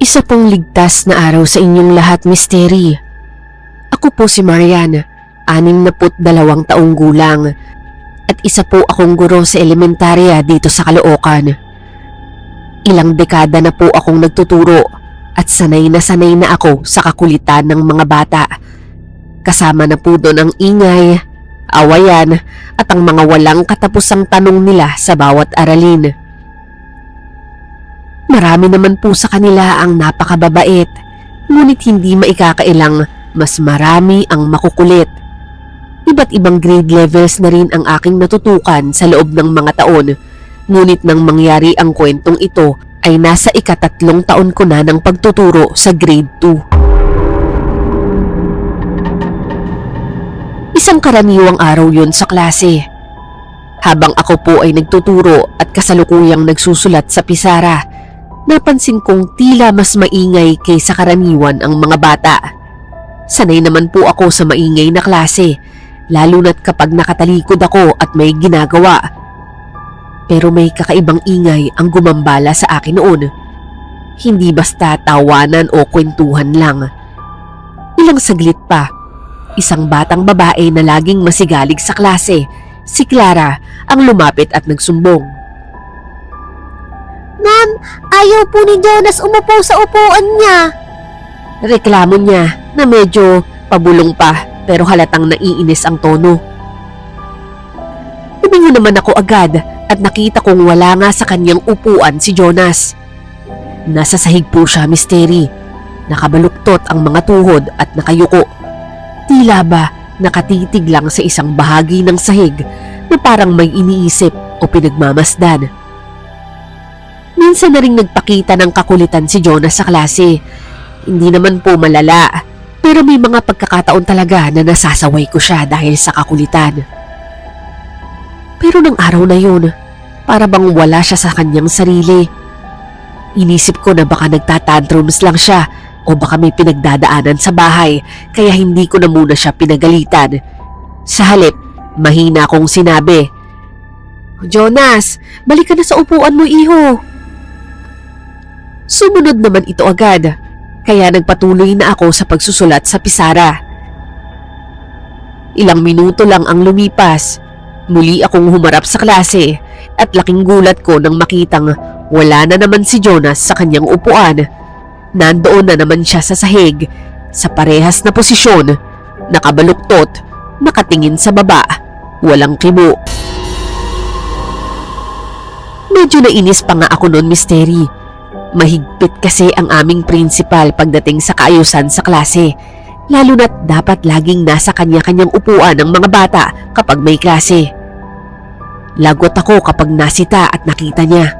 Isa pong ligtas na araw sa inyong lahat, Misteri. Ako po si Marian, 62 taong gulang, at isa po akong guro sa elementarya dito sa Caloocan. Ilang dekada na po akong nagtuturo at sanay na ako sa kakulitan ng mga bata. Kasama na po doon ang ingay, awayan at ang mga walang katapusang tanong nila sa bawat aralin. Marami naman po sa kanila ang napakababait, ngunit hindi maikakailang mas marami ang makukulit. Iba't ibang grade levels na rin ang aking natutukan sa loob ng mga taon, ngunit nang mangyari ang kwentong ito ay nasa ika-3 taon ko na ng pagtuturo sa grade 2. Isang karaniwang araw yun sa klase. Habang ako po ay nagtuturo at kasalukuyang nagsusulat sa pisara, napansin kong tila mas maingay kaysa karaniwan ang mga bata. Sanay naman po ako sa maingay na klase, lalo na't kapag nakatalikod ako at may ginagawa. Pero may kakaibang ingay ang gumambala sa akin noon. Hindi basta tawanan o kwentuhan lang. Ilang saglit pa, isang batang babae na laging masigalig sa klase, si Clara, ang lumapit at nagsumbong. Ma'am, ayaw po ni Jonas umupo sa upuan niya. Reklamo niya na medyo pabulong pa pero halatang naiinis ang tono. Umingo naman ako agad at nakita kong wala nga sa kanyang upuan si Jonas. Nasa sahig po siya, Misteri. Nakabaluktot ang mga tuhod at nakayuko. Tila ba nakatitig lang sa isang bahagi ng sahig na parang may iniisip o pinagmamasdan. Minsan na ring nagpakita ng kakulitan si Jonas sa klase. Hindi naman po malala, pero may mga pagkakataon talaga na nasasaway ko siya dahil sa kakulitan. Pero nang araw na yun, para bang wala siya sa kanyang sarili. Inisip ko na baka nagtatantrums lang siya o baka may pinagdadaanan sa bahay kaya hindi ko na muna siya pinagalitan. Sa halip, mahina kong sinabi, "Jonas, balik ka na sa upuan mo, iho." Sumunod naman ito agad, kaya nagpatuloy na ako sa pagsusulat sa pisara. Ilang minuto lang ang lumipas, muli akong humarap sa klase at laking gulat ko nang makitang wala na naman si Jonas sa kanyang upuan. Nandoon na naman siya sa sahig, sa parehas na posisyon, nakabaluktot, nakatingin sa baba, walang kibo. Medyo nainis pa nga ako noon, Misteri. Mahigpit kasi ang aming principal pagdating sa kaayusan sa klase, lalo na't dapat laging nasa kanya-kanyang upuan ng mga bata kapag may klase. Lagot ako kapag nasita at nakita niya.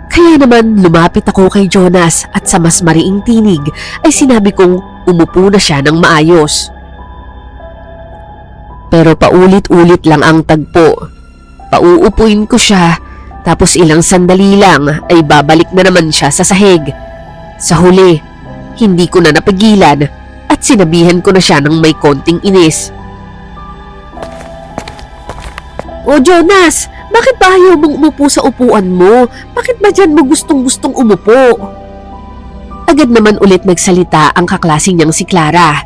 Kaya naman lumapit ako kay Jonas at sa mas mariing tinig ay sinabi kong umupo na siya ng maayos. Pero paulit-ulit lang ang tagpo. Pauupuin ko siya, tapos ilang sandali lang ay babalik na naman siya sa sahig. Sa huli, hindi ko na napigilan at sinabihan ko na siya ng may konting inis. "O Jonas, bakit ba ayaw mong umupo sa upuan mo? Bakit ba dyan mo gustong-gustong umupo?" Agad naman ulit nagsalita ang kaklase niyang si Clara.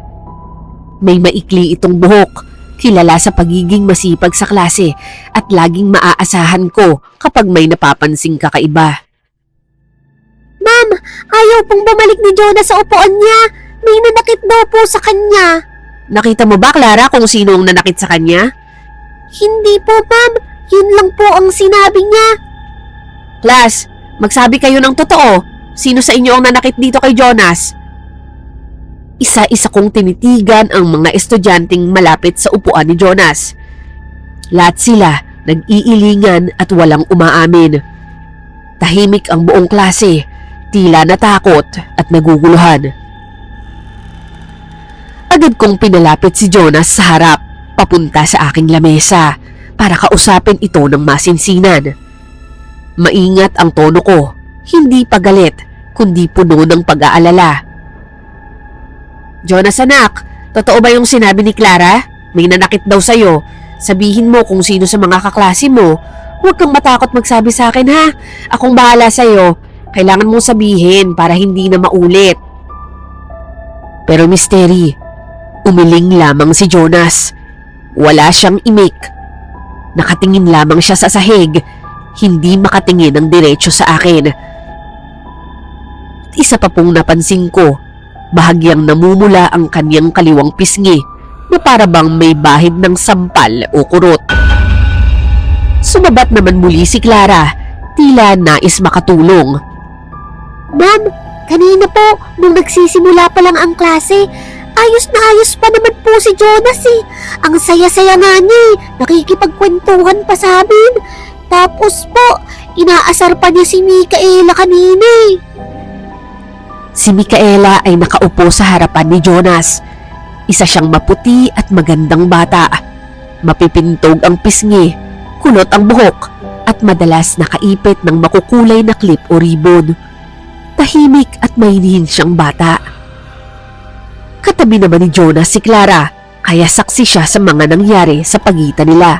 May maikli itong buhok, kilala sa pagiging masipag sa klase at laging maaasahan ko kapag may napapansing kakaiba. Ma'am, ayaw pong bumalik ni Jonas sa upuan niya. May nanakit daw po sa kanya. Nakita mo ba, Clara, kung sino ang nanakit sa kanya? Hindi po, ma'am. Yun lang po ang sinabi niya. Class, magsabi kayo ng totoo. Sino sa inyo ang nanakit dito kay Jonas? Isa-isa kong tinitigan ang mga estudyanteng malapit sa upuan ni Jonas. Lahat sila nag-iilingan at walang umaamin. Tahimik ang buong klase, tila natakot at naguguluhan. Agad kong pinalapit si Jonas sa harap, papunta sa aking lamesa, para kausapin ito ng masinsinan. Maingat ang tono ko, hindi pagalit, kundi puno ng pag-aalala. Jonas anak, totoo ba yung sinabi ni Clara? May nanakit daw sa'yo. Sabihin mo kung sino sa mga kaklase mo. Huwag kang matakot magsabi sa akin ha. Akong bahala sa'yo. Kailangan mong sabihin para hindi na maulit. Pero misteri, umiling lamang si Jonas. Wala siyang imik. Nakatingin lamang siya sa sahig. Hindi makatingin ng diretso sa akin. Isa pa pong napansin ko, bahagyang namumula ang kanyang kaliwang pisngi na para bang may bahid ng sampal o kurot. Sumabat naman muli si Clara, tila nais makatulong. Ma'am, kanina po, nung nagsisimula pa lang ang klase, ayos na ayos pa naman po si Jonas eh. Ang saya-saya nga niya eh, nakikipagkwentuhan pa sa amin. Tapos po, inaasar pa niya si Micaela kanina eh. Si Micaela ay nakaupo sa harapan ni Jonas. Isa siyang maputi at magandang bata. Mapipintog ang pisngi, kulot ang buhok, at madalas nakaipit ng makukulay na clip o ribbon. Tahimik at mahinhin siyang bata. Katabi naman ni Jonas si Clara, kaya saksi siya sa mga nangyari sa pagitan nila.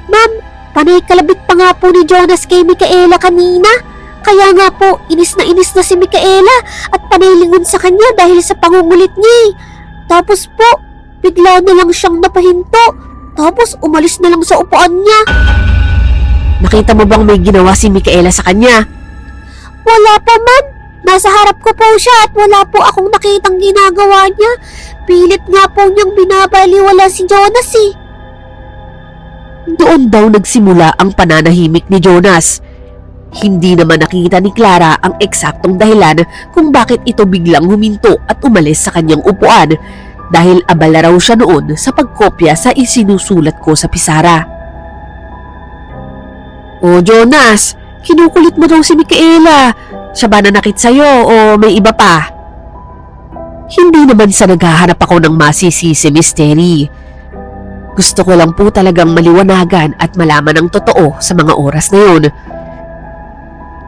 Ma'am, panay kalabit pa nga po ni Jonas kay Micaela kanina. Kaya nga po, inis na si Micaela at panay lingon sa kanya dahil sa pangungulit niya. Tapos po, bigla na lang siyang napahinto. Tapos umalis na lang sa upuan niya. Nakita mo bang may ginawa si Micaela sa kanya? Wala pa ma'am. Nasa harap ko po siya at wala po akong nakitang ginagawa niya. Pilit nga po niyang binabaliwala si Jonas eh. Doon daw nagsimula ang pananahimik ni Jonas. Hindi naman nakita ni Clara ang eksaktong dahilan kung bakit ito biglang huminto at umalis sa kanyang upuan dahil abala raw siya noon sa pagkopya sa isinusulat ko sa pisara. O Jonas, kinukulit mo daw si Micaela. Siya ba nanakit sa'yo o may iba pa? Hindi naman sa naghahanap ako ng masisisi misteri. Gusto ko lang po talagang maliwanagan at malaman ang totoo sa mga oras na yun.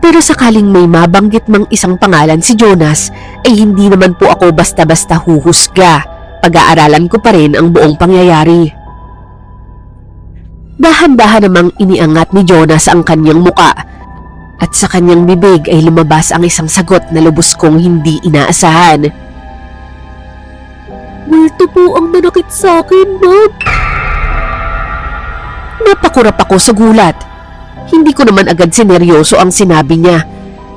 Pero sakaling may mabanggit mang isang pangalan si Jonas, ay hindi naman po ako basta-basta huhusga. Pag-aaralan ko pa rin ang buong pangyayari. Dahan-dahan namang iniangat ni Jonas ang kanyang muka at sa kanyang bibig ay lumabas ang isang sagot na lubos kong hindi inaasahan. Multo po ang nanakit sa akin, ma'am. Napakurap ako sa gulat. Hindi ko naman agad sineryoso ang sinabi niya,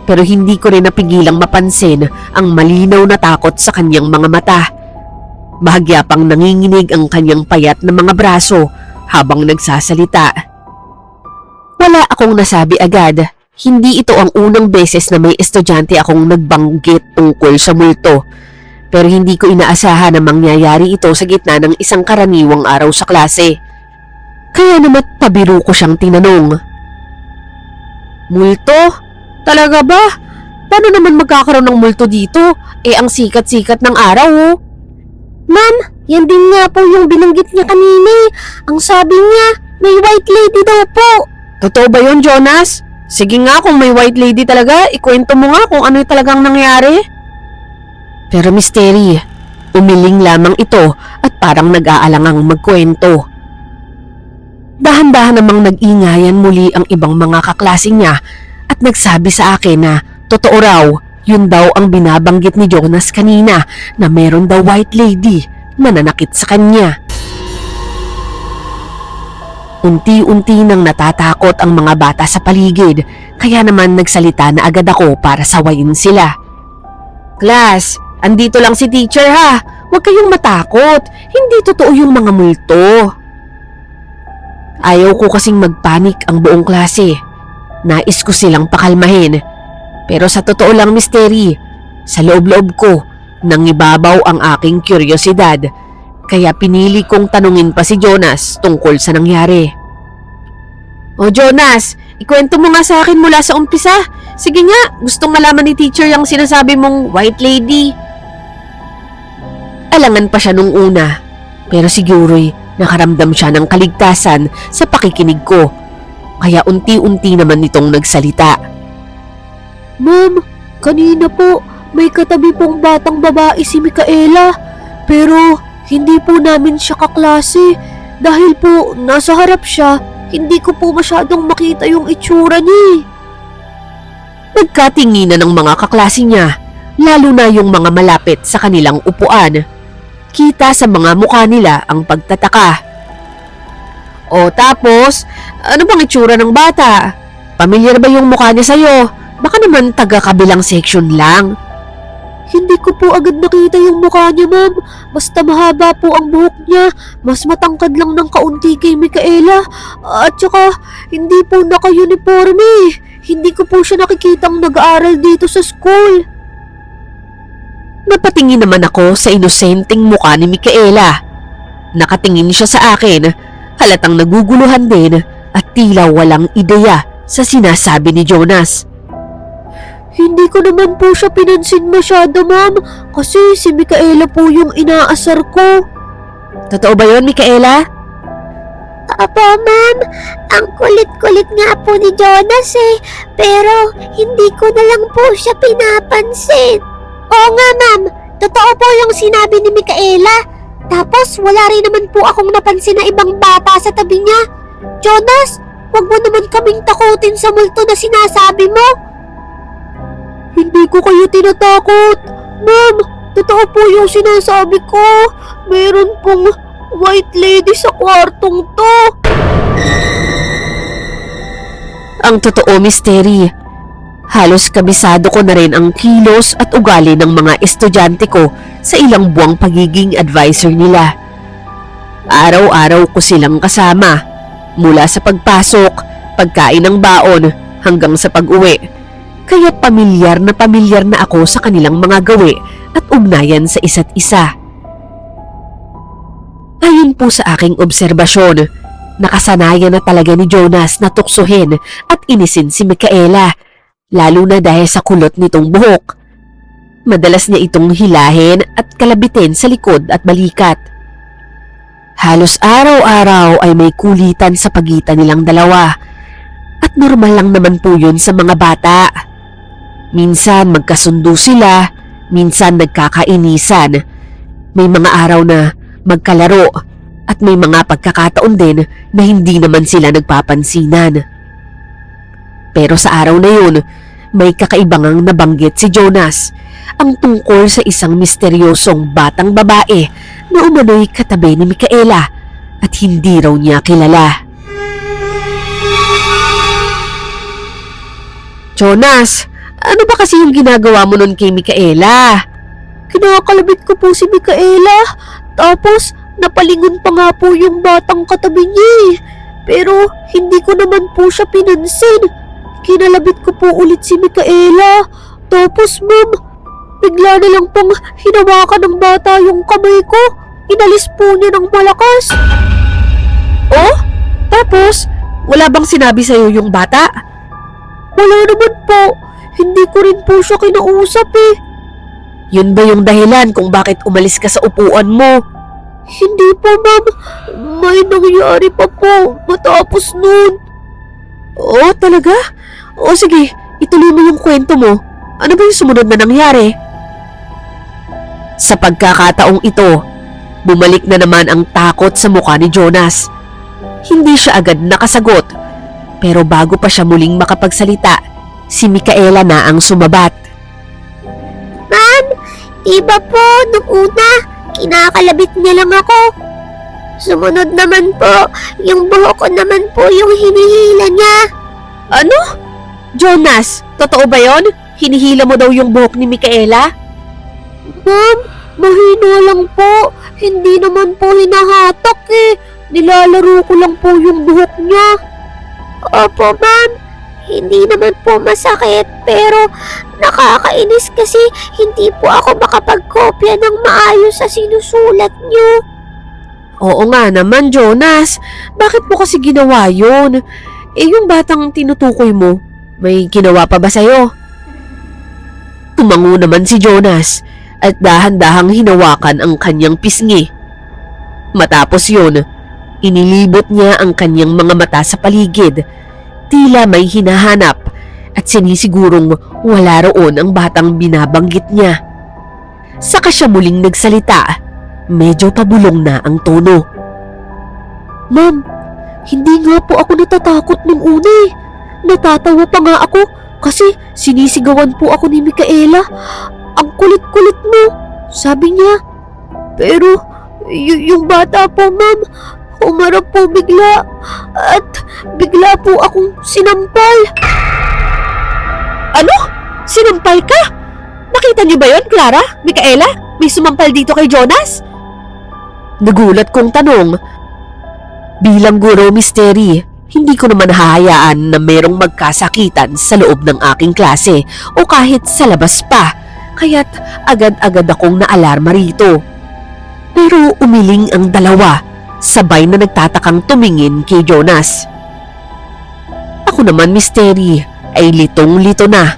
pero hindi ko rin napigilang mapansin ang malinaw na takot sa kanyang mga mata. Bahagya pang nanginginig ang kanyang payat na mga braso habang nagsasalita. Wala akong nasabi agad. Hindi ito ang unang beses na may estudyante akong nagbanggit tungkol sa multo. Pero hindi ko inaasahan na mangyayari ito sa gitna ng isang karaniwang araw sa klase. Kaya naman pabiro ko siyang tinanong. Multo? Talaga ba? Paano naman magkakaroon ng multo dito? Ang sikat-sikat ng araw oh. Ma'am, yan din nga po yung binanggit niya kanina. Ang sabi niya, may white lady daw po. Totoo ba yun, Jonas? Sige nga, kung may white lady talaga, ikwento mo nga kung ano talagang nangyari. Pero misteri, umiling lamang ito at parang nag-aalangang magkwento. Dahan-dahan namang nag-ingayan muli ang ibang mga kaklase niya at nagsabi sa akin na totoo raw, yun daw ang binabanggit ni Jonas kanina na meron daw white lady na nanakit sa kanya. Unti-unti nang natatakot ang mga bata sa paligid, kaya naman nagsalita na agad ako para sawayin sila. Class, andito lang si teacher ha. Huwag kayong matakot. Hindi totoo yung mga multo. Ayaw ko kasing magpanik ang buong klase. Nais ko silang pakalmahin. Pero sa totoo lang misteri, sa loob-loob ko, nangibabaw ang aking kuryosidad. Kaya pinili kong tanungin pa si Jonas tungkol sa nangyari. O Jonas, ikwento mo nga sa akin mula sa umpisa. Sige nga, gustong malaman ni teacher yung sinasabi mong white lady. Alangan pa siya nung una, pero siguro'y nakaramdam siya ng kaligtasan sa pakikinig ko. kaya unti-unti naman itong nagsalita. Ma'am, kanina po may katabi pong batang babae si Micaela, pero hindi po namin siya kaklase. Dahil po nasa harap siya, hindi ko po masyadong makita yung itsura niya. Nagkatinginan ng mga kaklase niya, lalo na yung mga malapit sa kanilang upuan. Kita sa mga mukha nila ang pagtataka. O tapos, ano bang itsura ng bata? Pamilyar ba yung mukha niya sa'yo? Baka naman taga-kabilang section lang. Hindi ko po agad nakita yung mukha niya, ma'am. Basta mahaba po ang buhok niya. Mas matangkad lang ng kaunti kay Micaela. At saka, hindi po naka-uniforme. Hindi ko po siya nakikitang nag-aaral dito sa school. Napatingin naman ako sa inosenteng mukha ni Micaela. Nakatingin siya sa akin, halatang naguguluhan din at tila walang ideya sa sinasabi ni Jonas. Hindi ko naman po siya pinansin masyado, ma'am. Kasi si Micaela po yung inaasar ko. Totoo ba yun, Micaela? Opo, ma'am. Ang kulit-kulit nga po ni Jonas Pero hindi ko na lang po siya pinapansin. Oo nga, ma'am. Totoo po yung sinabi ni Micaela. Tapos wala rin naman po akong napansin na ibang bata sa tabi niya. Jonas, wag mo naman kaming takutin sa multo na sinasabi mo. Hindi ko kayo tinatakot. Ma'am, totoo po yung sinasabi ko. Meron pong white lady sa kwartong to. Ang totoo, Misteri. Halos kabisado ko na rin ang kilos at ugali ng mga estudyante ko sa ilang buwang pagiging advisor nila. Araw-araw ko silang kasama, mula sa pagpasok, pagkain ng baon, hanggang sa pag-uwi. Kaya pamilyar na ako sa kanilang mga gawi at ugnayan sa isa't isa. Ayon po sa aking obserbasyon, nakasanayan na talaga ni Jonas na tuksohin at inisin si Micaela, lalo na dahil sa kulot nitong buhok. Madalas niya itong hilahin at kalabitin sa likod at balikat. Halos araw-araw ay may kulitan sa pagitan nilang dalawa, at normal lang naman po yun sa mga bata. Minsan magkasundo sila, minsan nagkakainisan. May mga araw na magkalaro at may mga pagkakataon din na hindi naman sila nagpapansinan. Pero sa araw na yun, may kakaibangang nabanggit si Jonas, ang tungkol sa isang misteryosong batang babae na umano'y katabi ni Micaela at hindi raw niya kilala. Jonas, ano ba kasi yung ginagawa mo nun kay Micaela? Kinakalabit ko po si Micaela. Tapos, napalingon pa nga po yung batang katabi niya. Pero, hindi ko naman po siya pinansin. Kinalabit ko po ulit si Micaela. Tapos, ma'am, bigla na lang pong hinawakan ng bata yung kamay ko. Inalis po niya ng malakas. Oh? Tapos, wala bang sinabi sa'yo yung bata? Wala naman po. Hindi ko rin po siya kinausap Yun ba yung dahilan kung bakit umalis ka sa upuan mo? Hindi po, ma'am. May nangyari pa po matapos nun. Oo, talaga? O sige, ituloy mo yung kwento mo. Ano ba yung sumunod na nangyari? Sa pagkakataong ito, bumalik na naman ang takot sa mukha ni Jonas. Hindi siya agad nakasagot, pero bago pa siya muling makapagsalita, si Micaela na ang sumabat. Ma'am, iba po nung una, kinakalabit niya lang ako. Sumunod naman po, yung buhok ko naman po yung hinihila niya. Ano? Jonas, totoo ba yon? Hinihila mo daw yung buhok ni Micaela? Ma'am, mahina lang po. Hindi naman po hinahatak Nilalaro ko lang po yung buhok niya. Opo, ma'am. Hindi naman po masakit, pero nakakainis kasi hindi po ako makapagkopya ng maayos sa sinusulat niyo. Oo nga naman, Jonas. Bakit mo kasi ginawa yun? Yung batang tinutukoy mo, may ginawa pa ba sa'yo? Tumango naman si Jonas at dahan-dahang hinawakan ang kanyang pisngi. Matapos yun, inilibot niya ang kanyang mga mata sa paligid. Tila may hinahanap at sinisigurong wala roon ang batang binabanggit niya. Saka siya muling nagsalita, medyo pabulong na ang tono. Ma'am, hindi nga po ako natatakot nung una eh. Natatawa pa nga ako kasi sinisigawan po ako ni Micaela. Ang kulit-kulit mo, sabi niya. Pero yung bata po, ma'am, umarap po bigla at bigla po akong sinampal. Ano? Sinampal ka? Nakita niyo ba yon, Clara? Micaela? May sumampal dito kay Jonas? Nagulat kong tanong. Bilang guro misteri, hindi ko naman hahayaan na merong magkasakitan sa loob ng aking klase o kahit sa labas pa, kaya't agad-agad akong naalarma rito. Pero umiling ang dalawa, sabay na nagtatakang tumingin kay Jonas. Ako naman, misteri, ay litong-lito na.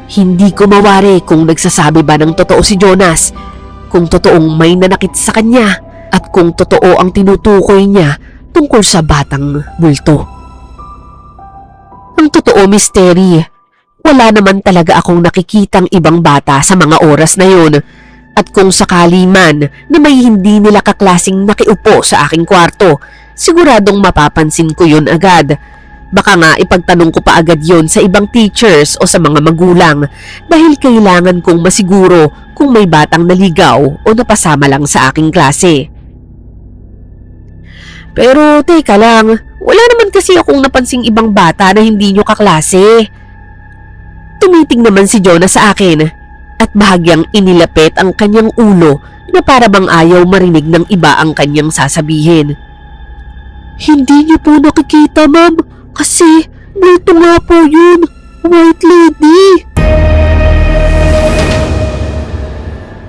Hindi ko mawari kung nagsasabi ba ng totoo si Jonas, kung totoong may nanakit sa kanya, at kung totoo ang tinutukoy niya tungkol sa batang multo. Ang totoo, misteri, wala naman talaga akong nakikitang ibang bata sa mga oras na yun. At kung sakali man na may hindi nila kaklasing nakiupo sa aking kwarto, siguradong mapapansin ko yun agad. Baka nga ipagtanong ko pa agad yun sa ibang teachers o sa mga magulang dahil kailangan kong masiguro kung may batang naligaw o napasama lang sa aking klase. Pero teka lang, wala naman kasi akong napansing ibang bata na hindi nyo kaklase. Tumiting naman si Jonah sa akin at bahagyang inilapit ang kanyang ulo na para bang ayaw marinig ng iba ang kanyang sasabihin. Hindi niyo po nakikita, ma'am, kasi multo nga po yun, white lady.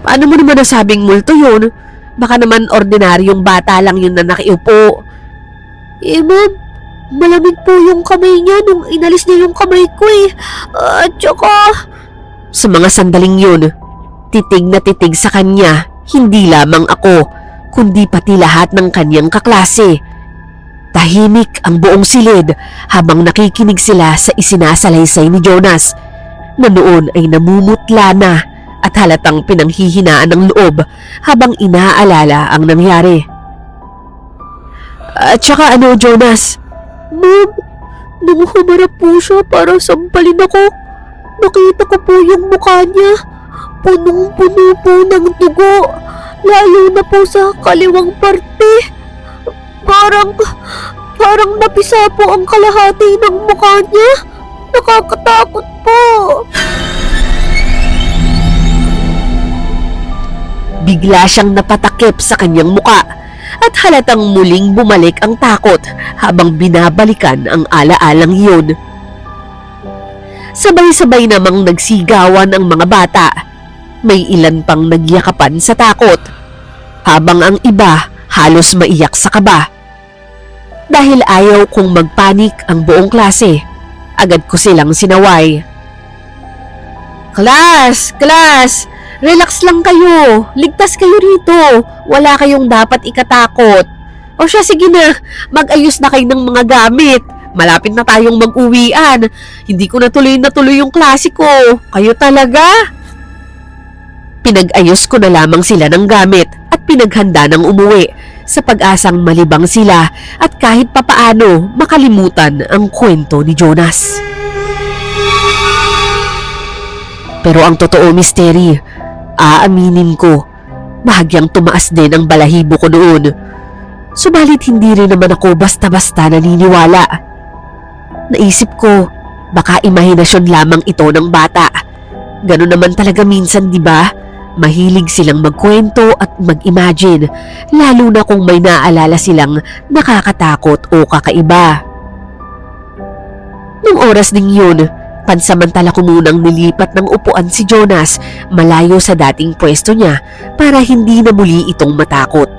Paano mo naman nasabing multo yun? Baka naman ordinaryong bata lang yun na nakiupo. Eh, ma'am, malamig po yung kamay niya nung inalis niya yung kamay ko eh. At saka... Sa mga sandaling yun, titig na titig sa kanya, hindi lamang ako, kundi pati lahat ng kanyang kaklase. Tahimik ang buong silid habang nakikinig sila sa isinasalaysay ni Jonas, na noon ay namumutla na at halatang pinanghihinaan ng loob habang inaalala ang nangyari. At saka ano, Jonas? Ma'am, nung humarap po siya para sampalin ako, nakita ko po yung mukha niya. Punong-puno po ng dugo, lalo na po sa kaliwang parte. Parang napisa po ang kalahati ng mukha niya. Nakakatakot po. Bigla siyang napatakip sa kanyang muka at halatang muling bumalik ang takot habang binabalikan ang alaalang iyon. Sabay-sabay namang nagsigawan ang mga bata. May ilan pang nagyakapan sa takot, habang ang iba halos maiyak sa kaba. Dahil ayaw kong magpanik ang buong klase, agad ko silang sinaway. Class! Relax lang kayo. Ligtas kayo rito. Wala kayong dapat ikatakot. O siya, sige na. Mag-ayos na kayo ng mga gamit. Malapit na tayong mag-uwian. Hindi ko natuloy yung klase ko. Kayo talaga? Pinag-ayos ko na lamang sila ng gamit at pinaghanda ng umuwi sa pag-asang malibang sila at kahit papaano makalimutan ang kwento ni Jonas. Pero ang totoo, misteri, aaminin ko, bahagyang tumaas din ang balahibo ko noon. Subalit hindi rin naman ako basta-basta naniniwala. Naisip ko, baka imahinasyon lamang ito ng bata. Ganun naman talaga minsan, di ba? Mahilig silang magkwento at mag-imagine, lalo na kung may naalala silang nakakatakot o kakaiba. Nung oras ding yun, pansamantala ko munang nilipat ng upuan si Jonas malayo sa dating pwesto niya para hindi na muli itong matakot.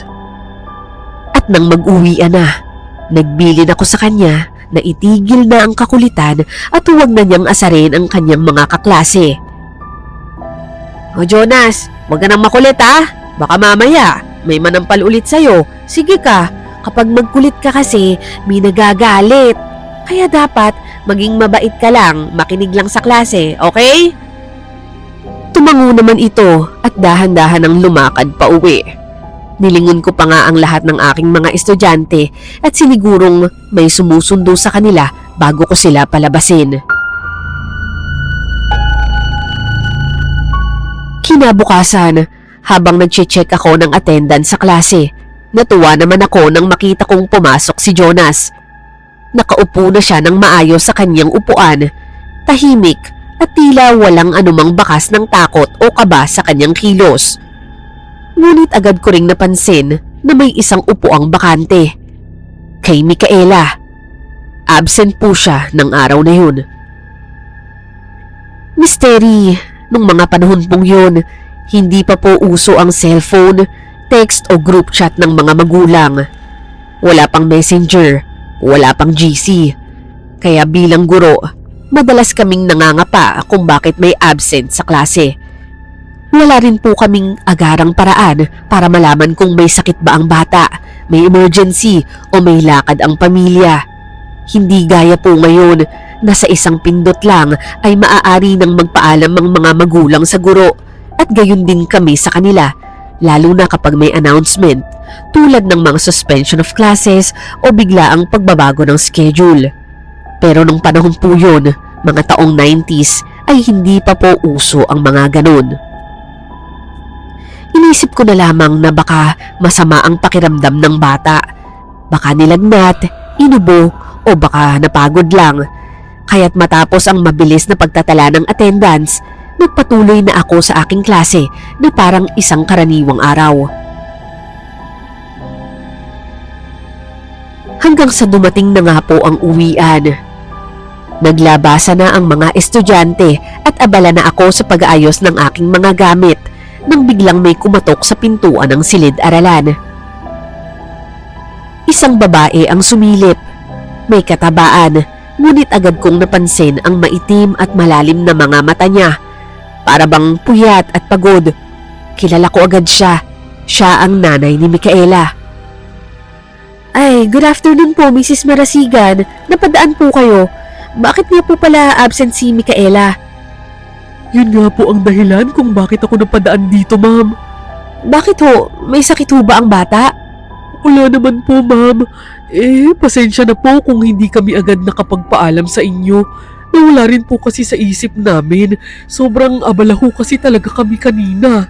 At nang mag-uwian na, nagbilin ako sa kanya na itigil na ang kakulitan at huwag na niyang asarin ang kanyang mga kaklase. O Jonas, huwag ka nang makulit ha. Baka mamaya, may manampal ulit sa'yo. Sige ka, kapag magkulit ka kasi, may nagagalit. Kaya dapat, Maging mabait ka lang, makinig lang sa klase, okay? Tumango naman ito at dahan-dahan ang lumakad pa uwi. Nilingon ko pa nga ang lahat ng aking mga estudyante at sinigurong may sumusundo sa kanila bago ko sila palabasin. Kinabukasan, habang nag-check ako ng attendance sa klase, natuwa naman ako nang makita kong pumasok si Jonas. Nakaupo na siya ng maayos sa kanyang upuan, tahimik at tila walang anumang bakas ng takot o kaba sa kanyang kilos. Ngunit agad ko ring napansin na may isang upuang bakante. Kay Micaela. Absent po siya ng araw na yun. Mystery, nung mga panahon pong yun, hindi pa po uso ang cellphone, text o group chat ng mga magulang. Wala pang messenger, wala pang GC. Kaya bilang guro, madalas kaming nangangapa kung bakit may absent sa klase. Wala rin po kaming agarang paraan para malaman kung may sakit ba ang bata, may emergency o may lakad ang pamilya. Hindi gaya po ngayon na sa isang pindot lang ay maaari nang magpaalam ang mga magulang sa guro at gayon din kami sa kanila, lalo na kapag may announcement tulad ng mga suspension of classes o biglaang pagbabago ng schedule. Pero nung panahon po yun, mga taong 90s, ay hindi pa po uso ang mga ganun. Inisip ko na lamang na baka masama ang pakiramdam ng bata. Baka nilagnat, inubo o baka napagod lang. Kaya't matapos ang mabilis na pagtatala ng attendance, nagpatuloy na ako sa aking klase na parang isang karaniwang araw. Hanggang sa dumating na nga po ang uwian. Naglabasa na ang mga estudyante at abala na ako sa pag-aayos ng aking mga gamit nang biglang may kumatok sa pintuan ng silid-aralan. Isang babae ang sumilip. May katabaan, ngunit agad kong napansin ang maitim at malalim na mga mata niya. Para bang puyat at pagod. Kilala ko agad siya. Siya ang nanay ni Micaela. Ay, good afternoon po, Mrs. Marasigan. Napadaan po kayo. Bakit niya po pala absent si Micaela? Yun nga po ang dahilan kung bakit ako napadaan dito, ma'am. Bakit ho? May sakit ho ba ang bata? Wala naman po, ma'am. Pasensya na po kung hindi kami agad nakapagpaalam sa inyo. Nawala rin po kasi sa isip namin. Sobrang abala ho kasi talaga kami kanina.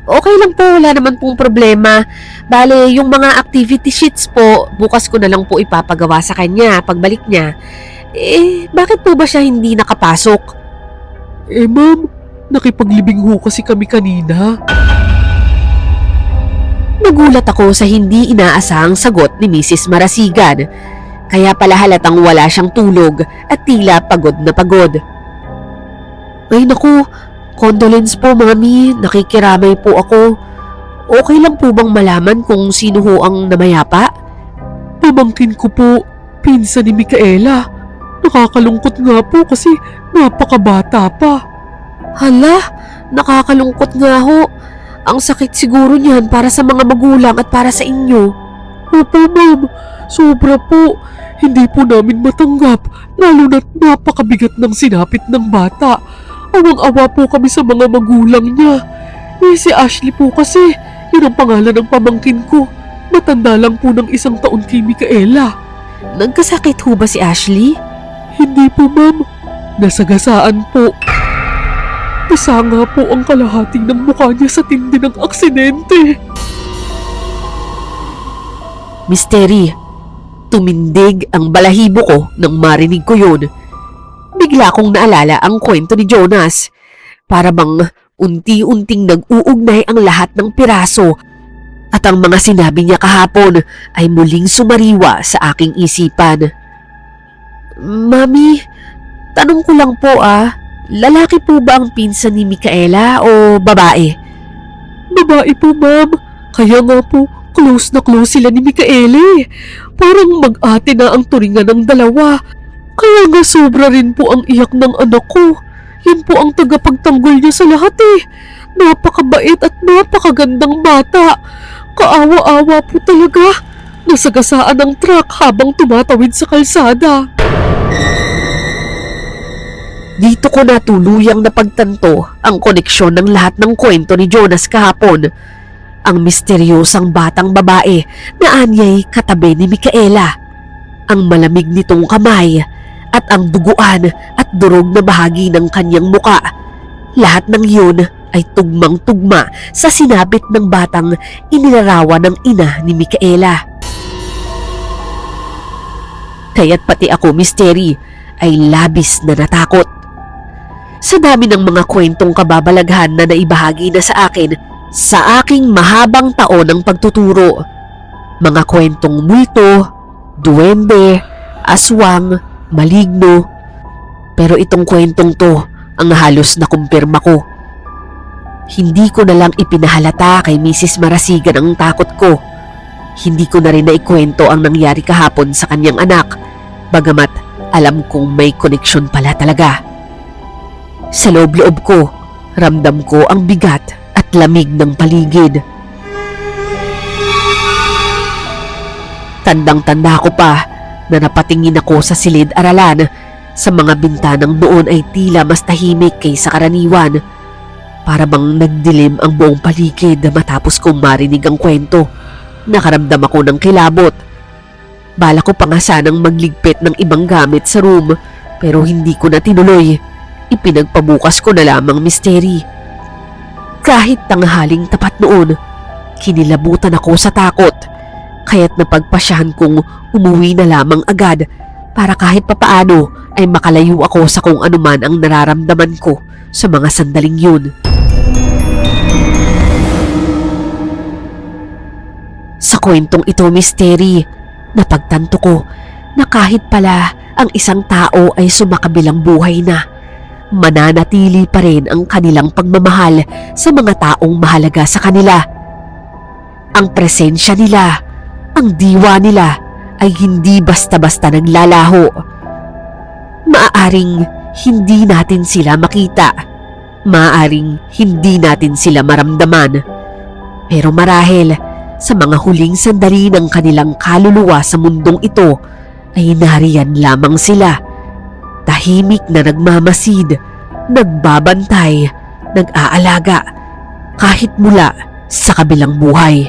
Okay lang po, wala naman pong problema. Bale, yung mga activity sheets po, bukas ko na lang po ipapagawa sa kanya pagbalik niya. Bakit po ba siya hindi nakapasok? Ma'am, nakipaglibing ho kasi kami kanina. Nagulat ako sa hindi inaasahang sagot ni Mrs. Marasigan. Kaya pala halatang wala siyang tulog at tila pagod na pagod. Ay naku, condolence po mami, nakikiramay po ako. Okay lang po bang malaman kung sino ho ang namayapa? Pamangkin ko po, pinsan ni Micaela. Nakakalungkot nga po kasi napakabata pa. Hala, nakakalungkot nga ho. Ang sakit siguro niyan para sa mga magulang at para sa inyo. Opo, ma'am. Sobra po. Hindi po namin matanggap, lalo na't napakabigat ng sinapit ng bata. Awang-awa po kami sa mga magulang niya. Si Ashley po kasi, yun ang pangalan ng pamangkin ko. Matanda lang po ng 1 taon kay Micaela. Nagkasakit ho ba si Ashley? Hindi po, ma'am. Nasagasaan po. Isa nga po ang kalahati ng mukha niya sa tindi ng aksidente. Mystery. Tumindig ang balahibo ko nang marinig ko yun. Bigla kong naalala ang kwento ni Jonas. Para bang unti-unting nag-uugnay ang lahat ng piraso at ang mga sinabi niya kahapon ay muling sumariwa sa aking isipan. Mami, tanong ko lang po lalaki po ba ang pinsan ni Micaela o babae? Babae po, ma'am. Kaya nga po, close na close sila ni Micaela. Parang mag-ate na ang turingan ng dalawa. Kaya nga sobra rin po ang iyak ng anak ko. Yan po ang tagapagtanggol niya sa lahat Napakabait at napakagandang bata. Kaawa-awa po talaga. Nasagasaan ang truck habang tumatawid sa kalsada. Dito ko na tuluyang napagtanto ang koneksyon ng lahat ng kwento ni Jonas kahapon. Ang misteryosang batang babae na anyay katabi ni Micaela. Ang malamig nitong kamay at ang duguan at durog na bahagi ng kanyang muka. Lahat ng yun ay tugmang-tugma sa sinabit ng batang inilarawan ng ina ni Micaela. Kaya't pati ako, Misteri, ay labis na natakot. Sa dami ng mga kwentong kababalaghan na naibahagi na sa akin sa aking mahabang taon ng pagtuturo. Mga kwentong multo, duwende, aswang, maligno. Pero itong kwentong to ang halos nakumpirma ko. Hindi ko na lang ipinahalata kay Mrs. Marasigan ang takot ko. Hindi ko na rin naikwento ang nangyari kahapon sa kanyang anak, bagamat alam kong may koneksyon pala talaga. Sa loob-loob ko, ramdam ko ang bigat at lamig ng paligid. Tandang-tanda ko pa na napatingin ako sa silid-aralan. Sa mga bintanang doon ay tila mas tahimik kaysa karaniwan. Para bang nagdilim ang buong paligid matapos kong marinig ang kwento. Nakaramdam ako ng kilabot. Bala ko pa nga sanang magligpit ng ibang gamit sa room, pero hindi ko na tinuloy. Ipinagpabukas ko na lamang, Misteri. Kahit tanghaling tapat noon, kinilabutan ako sa takot. Kaya't napagpasyahan kong umuwi na lamang agad para kahit papaano ay makalayo ako sa kung anuman ang nararamdaman ko sa mga sandaling yun. Sa kwentong ito, Misteri, napagtanto ko na kahit pala ang isang tao ay sumakabilang buhay na, mananatili pa rin ang kanilang pagmamahal sa mga taong mahalaga sa kanila. Ang presensya nila, ang diwa nila ay hindi basta-basta naglalaho. Maaaring hindi natin sila makita, maaaring hindi natin sila maramdaman, pero marahil sa mga huling sandali ng kanilang kaluluwa sa mundong ito ay nariyan lamang sila. Tahimik na nagmamasid, nagbabantay, nag-aalaga, kahit mula sa kabilang buhay.